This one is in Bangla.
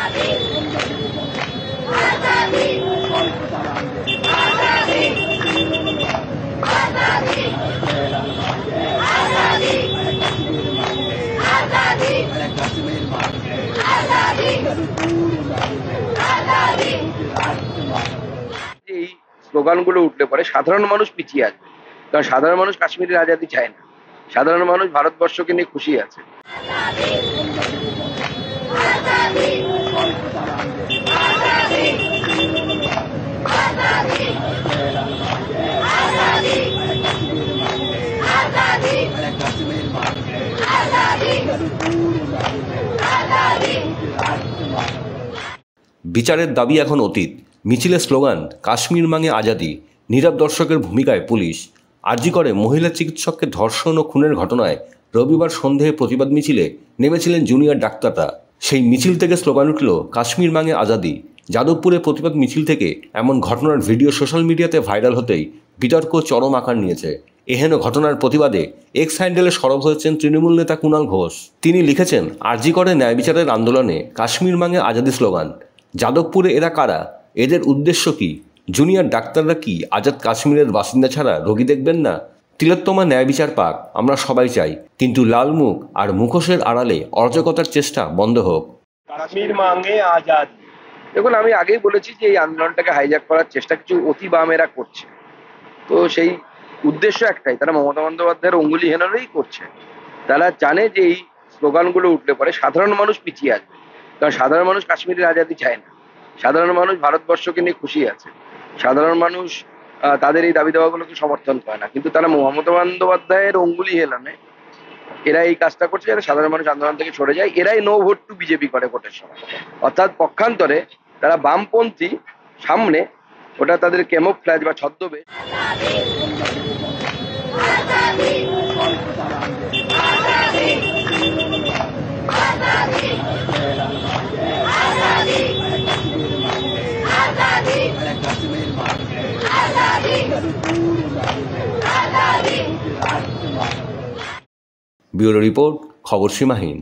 এই স্লোগানগুলো উঠলে পরে সাধারণ মানুষ পিছিয়ে আসবে, কারণ সাধারণ মানুষ কাশ্মীরের আজাদি চায় না। সাধারণ মানুষ ভারতবর্ষকে নিয়ে খুশি আছে। বিচারের দাবি এখন অতীত। মিছিলের স্লোগান কাশ্মীর মাঙে আজাদি। নীরব দর্শকের ভূমিকায় পুলিশ। আরজি করে মহিলা চিকিৎসককে ধর্ষণ ও খুনের ঘটনায় রবিবার সন্ধ্যায় প্রতিবাদ মিছিলে নেমেছিলেন জুনিয়র ডাক্তাররা। সেই মিছিল থেকে স্লোগান উঠল কাশ্মীর মাঙে আজাদি। যাদবপুরে প্রতিবাদ মিছিল থেকে এমন ঘটনার ভিডিও সোশ্যাল মিডিয়াতে ভাইরাল হতেই বিতর্ক চরম আকার নিয়েছে। এহেন ঘটনার প্রতিবাদে এক্স হ্যান্ডেলে সরব হয়েছেন তৃণমূল নেতা কুণাল ঘোষ। তিনি লিখেছেন, আরজি করে ন্যায় বিচারের আন্দোলনে কাশ্মীর মাঙে আজাদি স্লোগান। যাদবপুরে এরা কারা? এদের উদ্দেশ্য কি? জুনিয়র ডাক্তাররা কি আজাদ কাশ্মীরের বাসিন্দা ছাড়া রোগী দেখবেন না? তিলোত্তমা ন্যায় বিচার পাক, আমরা সবাই চাই, কিন্তু লাল মুখ আর মুখোশের আড়ালে অরাজকতার চেষ্টা বন্ধ হোক। কাশ্মীর মাঙে আজাদি। দেখুন, আমি আগেই বলেছি যে এই আন্দোলনটাকে হাইজ্যাক করার চেষ্টা কিছু অতি বামেরা করছে। তো সেই উদ্দেশ্য একটাই, তারা মমতা বন্দ্যোপাধ্যায়ের অঙ্গুলি হেনরেই করছে। তারা জানে যে এই স্লোগানগুলো উঠলে পরে সাধারণ মানুষ পিছিয়ে আসবে, কারণ সাধারণ মানুষ কাশ্মীরের আজাদি চায় না। সাধারণ মানুষ ভারতবর্ষকে নিয়ে খুশি আছে। সাধারণ মানুষ তাদের এই দাবি দাওয়াগুলোকে সমর্থন করে না, কিন্তু তারা মমতা বন্দ্যোপাধ্যায়ের অঙ্গুলি হেলানে এরা এই কাজটা করছে যাতে সাধারণ মানুষ আন্দোলন থেকে সরে যায়। এরাই নো ভোট টু বিজেপি করে ভোটের সময়, অর্থাৎ পক্ষান্তরে তারা বামপন্থী সামনে, ওটা তাদের ক্যামোফ্ল্যাজ বা ছদ্মবেশ। ব্যুরো রিপোর্ট, খবর সীমাহীন।